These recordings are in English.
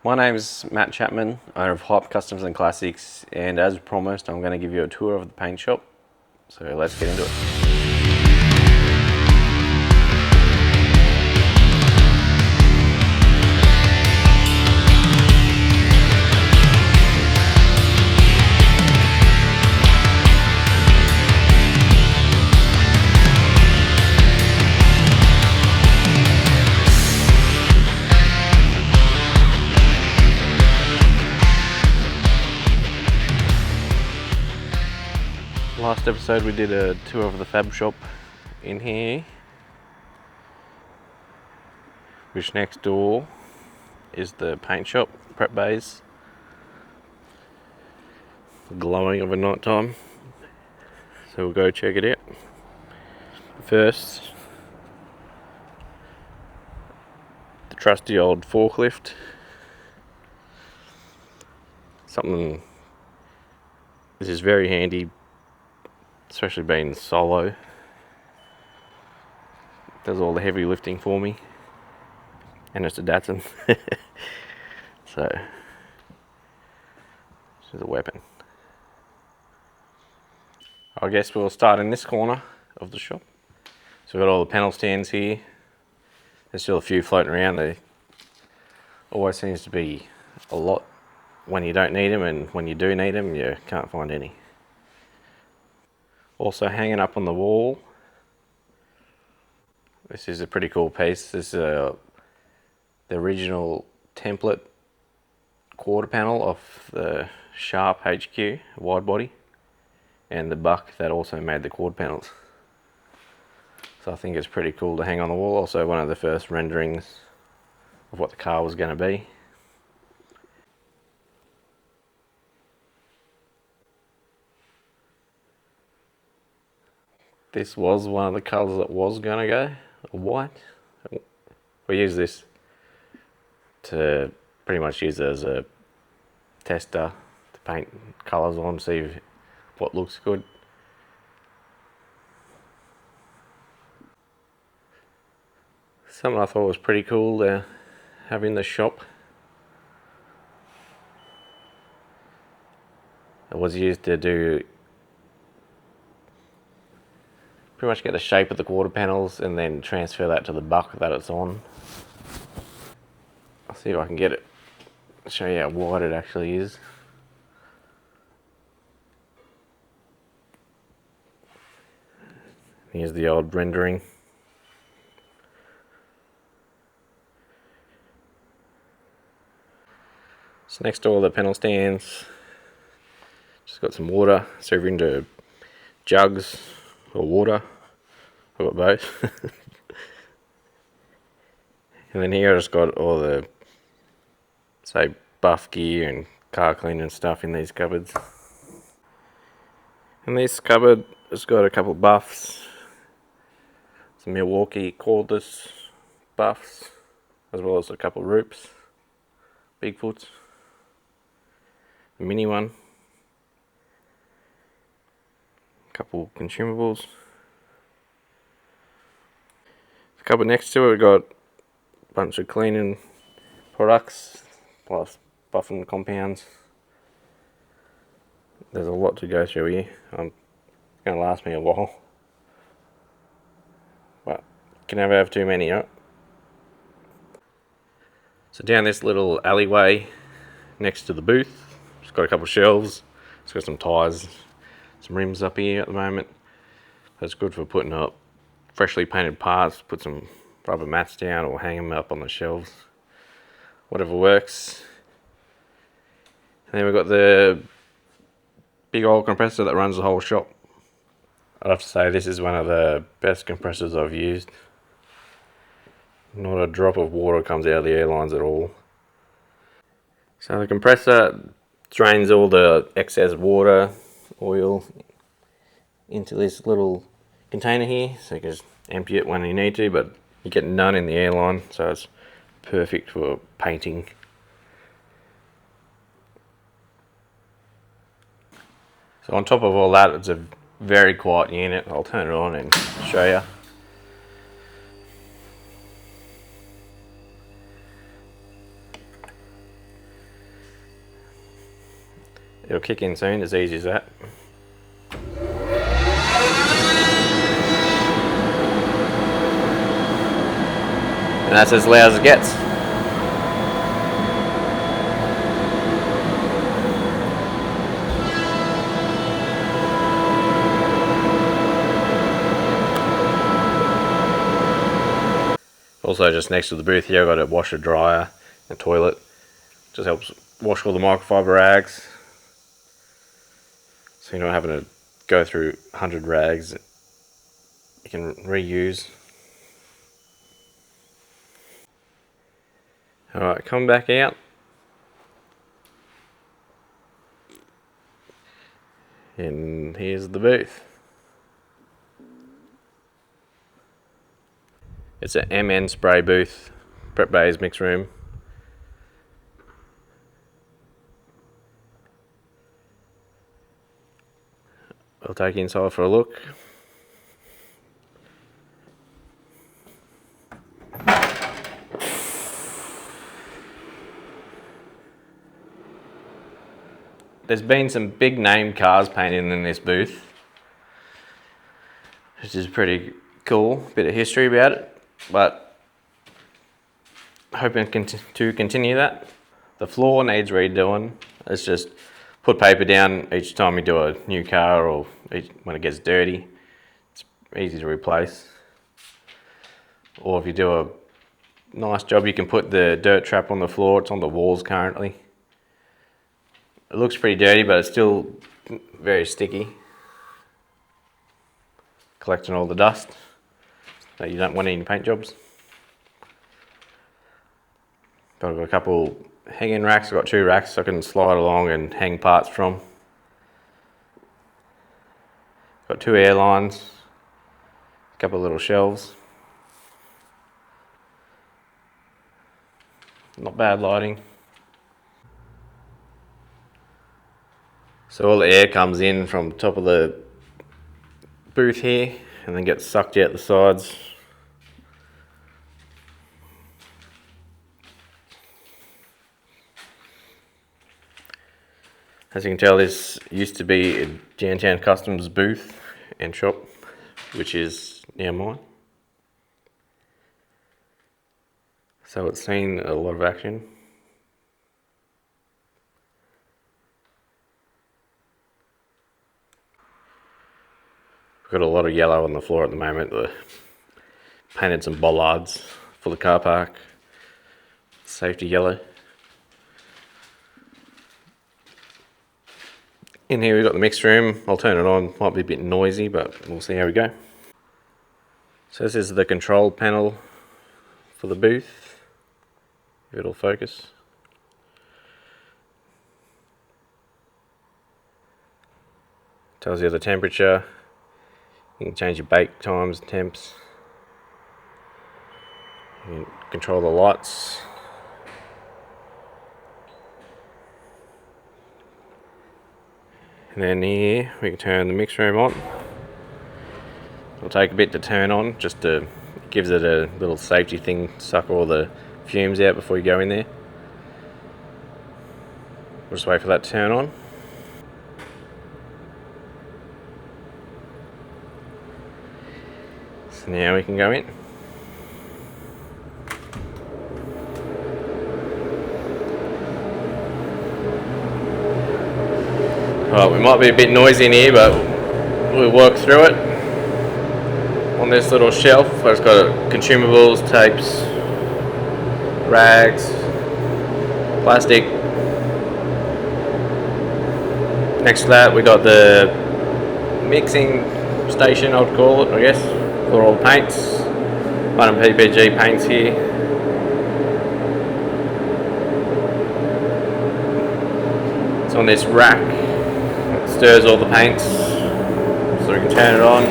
My name is Matt Chapman, owner of Hype Customs and Classics, and as promised, I'm going to give you a tour of the paint shop. So let's get into it. Last episode we did a tour of the fab shop in here, which next door is the paint shop, prep bays, glowing of a night time. So we'll go check it out. First, the trusty old forklift. This is very handy, especially being solo. Does all the heavy lifting for me, and it's a Datsun. So this is a weapon. I guess we'll start in this corner of the shop. So we've got all the panel stands here. There's still a few floating around. There always seems to be a lot when you don't need them, and when you do need them you can't find any. Also hanging up on the wall, this is a pretty cool piece. This is the original template quarter panel of the Sharp HQ wide body, and the Buck that also made the quarter panels. So I think it's pretty cool to hang on the wall. Also one of the first renderings of what the car was going to be. This was one of the colours that was going to go, white. We use this to pretty much use it as a tester to paint colours on, see what looks good. Something I thought was pretty cool to have in the shop. It was used to do pretty much get the shape of the quarter panels and then transfer that to the buck that it's on. I'll see if I can get it, show you how wide it actually is. Here's the old rendering. So next to all the panel stands, just got some water, serving into jugs or water. I've got both. And then here I just got all the, say, buff gear and car cleaning stuff in these cupboards. And this cupboard has got a couple of buffs, some Milwaukee cordless buffs, as well as a couple of Roops, Bigfoots, a mini one, a couple Consumables. The cupboard next to it we've got a bunch of cleaning products plus buffing compounds. There's a lot to go through here. It's going to last me a while, but you can never have too many, right? So down this little alleyway next to the booth, it's got a couple of shelves. It's got some tyres, some rims up here at the moment. That's good for putting up freshly painted parts. Put some rubber mats down or hang them up on the shelves, whatever works. And then we've got the big old compressor that runs the whole shop. I'd have to say this is one of the best compressors I've used. Not a drop of water comes out of the air lines at all. So the compressor drains all the excess water, oil into this little container here, so you can just empty it when you need to, but you get none in the airline, so it's perfect for painting. So on top of all that, it's a very quiet unit. I'll turn it on and show you. It'll kick in soon, as easy as that. And that's as loud as it gets. Also, just next to the booth here, I've got a washer, dryer, and toilet. Just helps wash all the microfiber rags, so you're not having to go through 100 rags. You can reuse. Alright, come back out. And here's the booth. It's an MN spray booth, prep bays, mix room. I'll take you inside for a look. There's been some big name cars painted in this booth, which is pretty cool. Bit of history about it, but hoping to continue that. The floor needs redoing. It's just put paper down each time you do a new car, or when it gets dirty. It's easy to replace. Or if you do a nice job, you can put the dirt trap on the floor. It's on the walls currently. It looks pretty dirty, but it's still very sticky, collecting all the dust that you don't want in your paint jobs. But I've got a couple hanging racks. I've got 2 racks I can slide along and hang parts from. Got 2 air lines, a couple of little shelves. Not bad lighting. So all the air comes in from the top of the booth here and then gets sucked out the sides. As you can tell, this used to be a Jantown Customs booth and shop, which is now mine. So it's seen a lot of action. We've got a lot of yellow on the floor at the moment. We painted some bollards for the car park. Safety yellow. In here we've got the mixed room. I'll turn it on. Might be a bit noisy, but we'll see how we go. So this is the control panel for the booth. If it'll focus. Tells you the temperature. You can change your bake times, temps. You can control the lights. And then here we can turn the mix room on. It'll take a bit to turn on, just to gives it a little safety thing, suck all the fumes out before you go in there. We'll just wait for that to turn on. So now we can go in. Well, we might be a bit noisy in here, but we'll work through it. On this little shelf, I've got consumables, tapes, rags, plastic. Next to that, we got the mixing station, I would call it, I guess, for all the paints. One PPG paints here. It's on this rack. It stirs all the paints, so we can turn it on.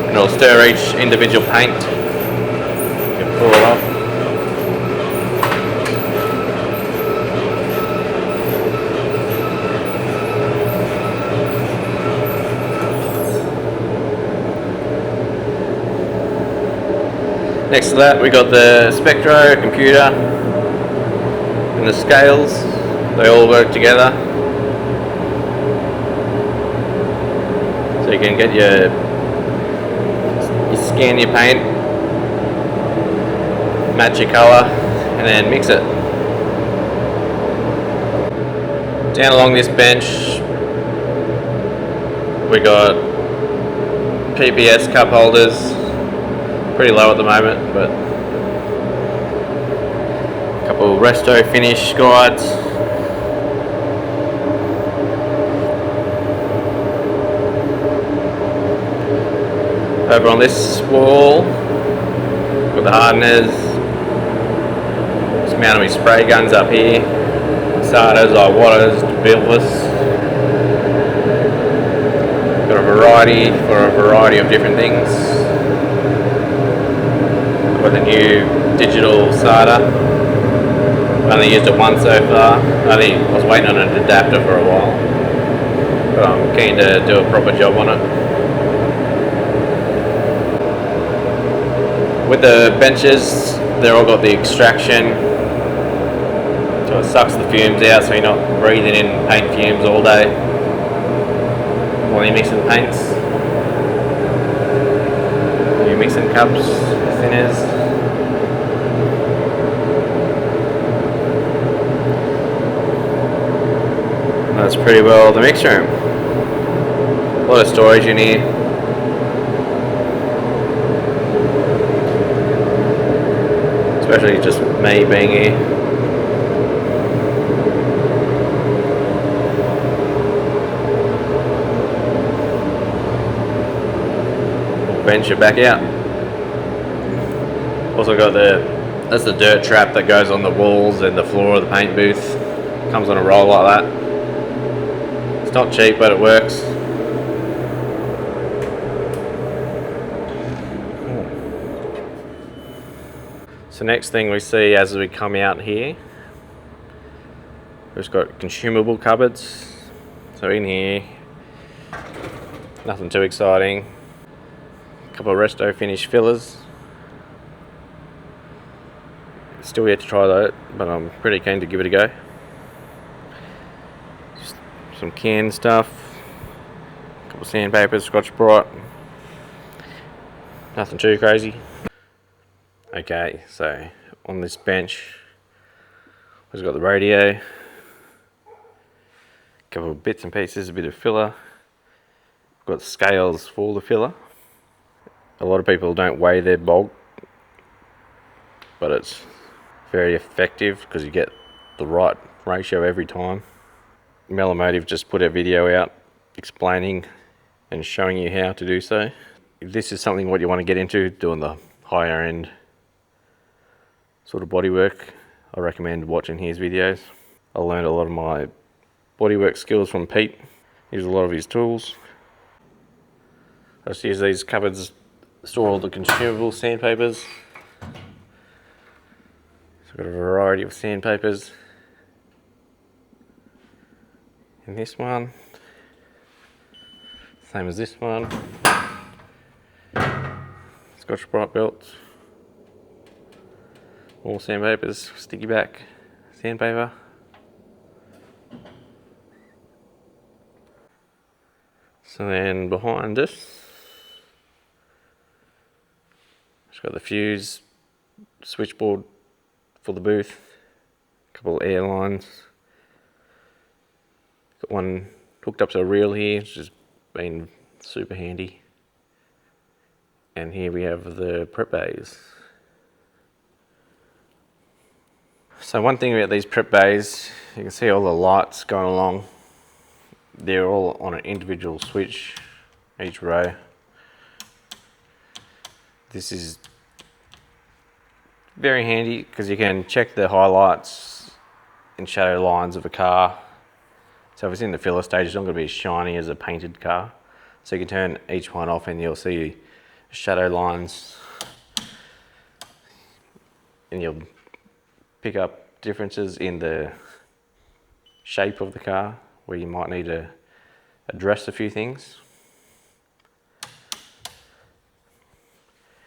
And it'll stir each individual paint. You can pull it off. Next to that we got the Spectro computer and the scales. They all work together. So you can get you scan your paint, match your colour, and then mix it. Down along this bench we got PPS cup holders, pretty low at the moment, but a couple of resto finish guides. Over on this wall, got the hardeners, just mounted my spray guns up here, SATAs, iWatters, Bilvis. Got a variety for a variety of different things. I've got the new digital SATA. I only used it once so far. I was waiting on an adapter for a while, but I'm keen to do a proper job on it. With the benches, they're all got the extraction, so it sucks the fumes out, so you're not breathing in paint fumes all day while you're mixing paints. You're mixing cups, thinners. That's pretty well the mix room. A lot of storage in here. Especially just me being here. Bench it back out. Also got that's the dirt trap that goes on the walls and the floor of the paint booth. Comes on a roll like that. It's not cheap, but it works. So next thing we see as we come out here, we've got consumable cupboards. So in here, nothing too exciting. A couple of resto finish fillers. Still yet to try that, but I'm pretty keen to give it a go. Just some canned stuff, a couple of sandpapers, Scotch-Brite. Nothing too crazy. Okay, so on this bench, we've got the radio, a couple of bits and pieces, a bit of filler. We've got scales for the filler. A lot of people don't weigh their bulk, but it's very effective because you get the right ratio every time. Melomotive just put a video out explaining and showing you how to do so. If this is something what you want to get into, doing the higher end sort of bodywork, I recommend watching his videos. I learned a lot of my bodywork skills from Pete. Use a lot of his tools. I just use these cupboards to store all the consumable sandpapers. So I've got a variety of sandpapers in this one. Same as this one. Scotch-Brite belts. More sandpapers, sticky back sandpaper. So then behind this, just got the fuse switchboard for the booth, a couple of air lines. Got one hooked up to a reel here, which has been super handy. And here we have the prep bays. So one thing about these prep bays, you can see all the lights going along. They're all on an individual switch, each row. This is very handy because you can check the highlights and shadow lines of a car. So if it's in the filler stage, it's not going to be as shiny as a painted car. So you can turn each one off and you'll see shadow lines, and you'll pick up differences in the shape of the car where you might need to address a few things.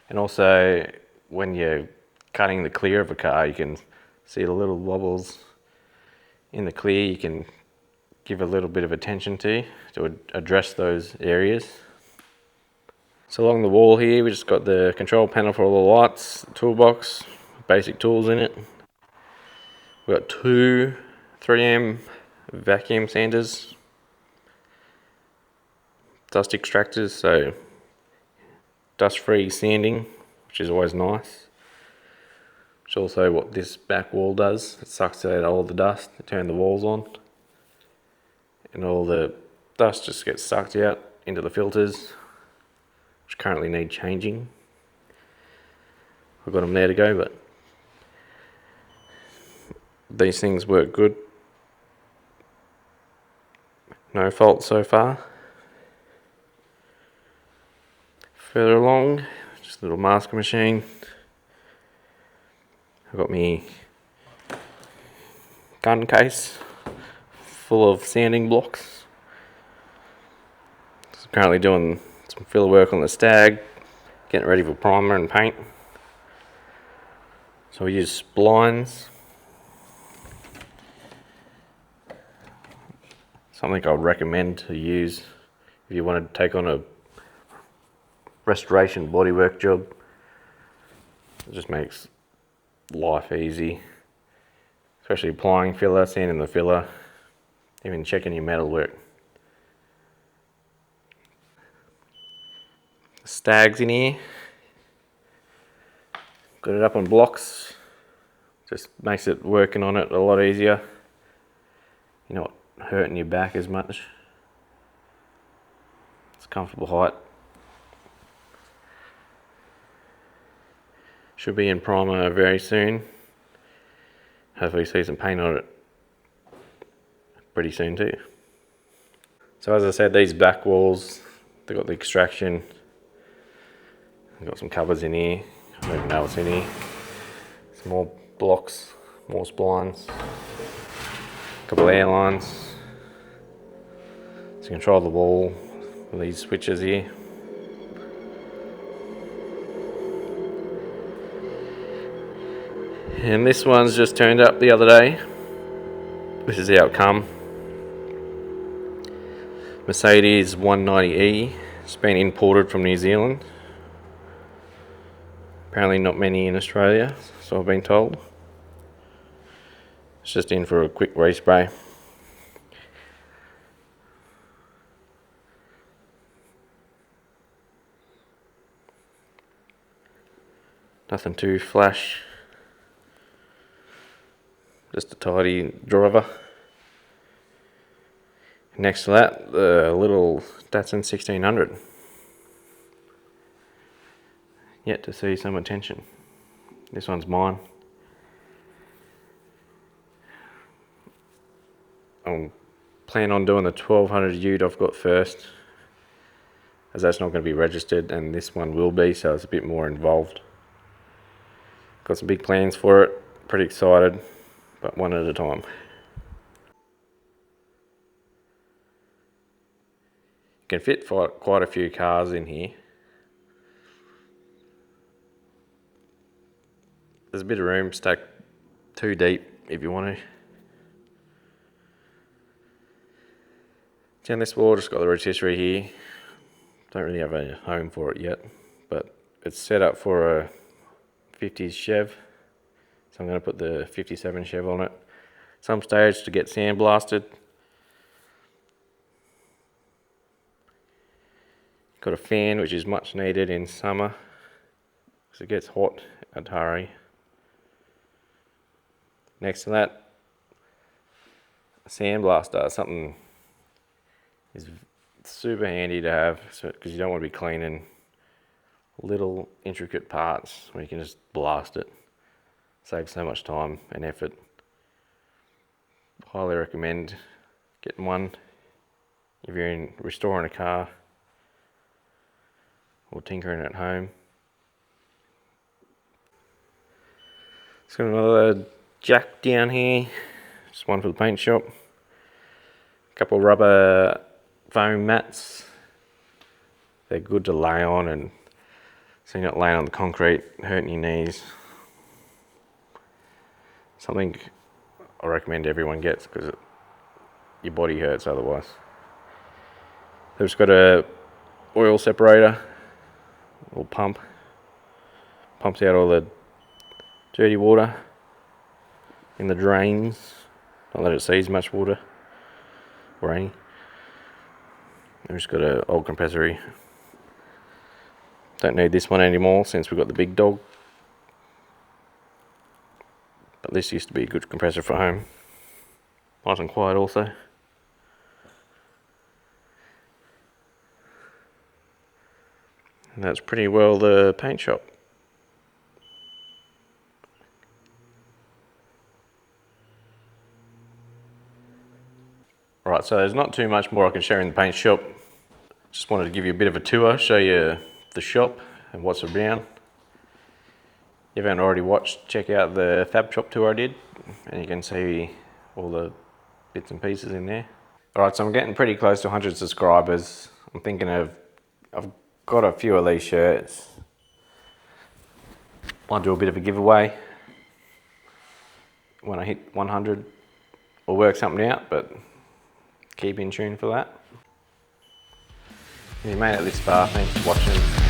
And also when you're cutting the clear of a car, you can see the little wobbles in the clear. You can give a little bit of attention to address those areas. So along the wall here, we just got the control panel for all the lights, toolbox, basic tools in it. We've got two 3M vacuum sanders, dust extractors, so dust-free sanding, which is always nice. Which is also what this back wall does. It sucks out all the dust, it turns the walls on, and all the dust just gets sucked out into the filters, which currently need changing. I've got them there to go, but these things work good. No fault so far. Further along, just a little masker machine. I've got my gun case full of sanding blocks. So currently doing some filler work on the Stag, getting ready for primer and paint. So we use splines. Something I would recommend to use if you want to take on a restoration bodywork job. It just makes life easy, especially applying filler, sanding the filler, even checking your metal work. Stags in here, got it up on blocks, just makes it working on it a lot easier. You're not hurting your back as much. It's a comfortable height. Should be in primer very soon. Hopefully see some paint on it pretty soon too. So as I said, these back walls, they've got the extraction. I've got some covers in here. I don't even know what's in here. Some more blocks, more splines, a couple of air lines. To control the wall with these switches here. And this one's just turned up the other day. This is how it come. Mercedes 190E. It's been imported from New Zealand. Apparently not many in Australia, so I've been told. It's just in for a quick respray. Nothing too flash. Just a tidy driver. Next to that, the little Datsun 1600. Yet to see some attention. This one's mine. I'm planning on doing the 1200 ute I've got first, as that's not going to be registered, and this one will be, so it's a bit more involved. Got some big plans for it, pretty excited, but one at a time. You can fit quite a few cars in here. There's a bit of room, stack 2 deep if you want to. Down this wall, just got the rotisserie here. Don't really have a home for it yet, but it's set up for a 50s Chev. So I'm going to put the 57 Chev on it. Some stage to get sandblasted. Got a fan which is much needed in summer because it gets hot at Hari. Next to that, a sandblaster, something is super handy to have because you don't want to be cleaning little intricate parts where you can just blast it. Saves so much time and effort. Highly recommend getting one if you're restoring a car or tinkering at home. It's got another jack down here, just one for the paint shop. A couple of rubber foam mats. They're good to lay on, and so you're not laying on the concrete, hurting your knees. Something I recommend everyone gets because your body hurts otherwise. They've just got a oil separator little pump. Pumps out all the dirty water in the drains. Don't let it seize much water. Rain. We've just got an old compressor here. Don't need this one anymore since we've got the big dog. But this used to be a good compressor for home. Nice and quiet also. And that's pretty well the paint shop. Alright, so there's not too much more I can share in the paint shop. Just wanted to give you a bit of a tour, show you the shop and what's around. If you haven't already watched, check out the fab shop tour I did, and you can see all the bits and pieces in there. Alright, so I'm getting pretty close to 100 subscribers. I'm thinking I've got a few of these shirts. Might do a bit of a giveaway when I hit 100. We'll work something out, but keep in tune for that. If you made it this far, thanks for watching.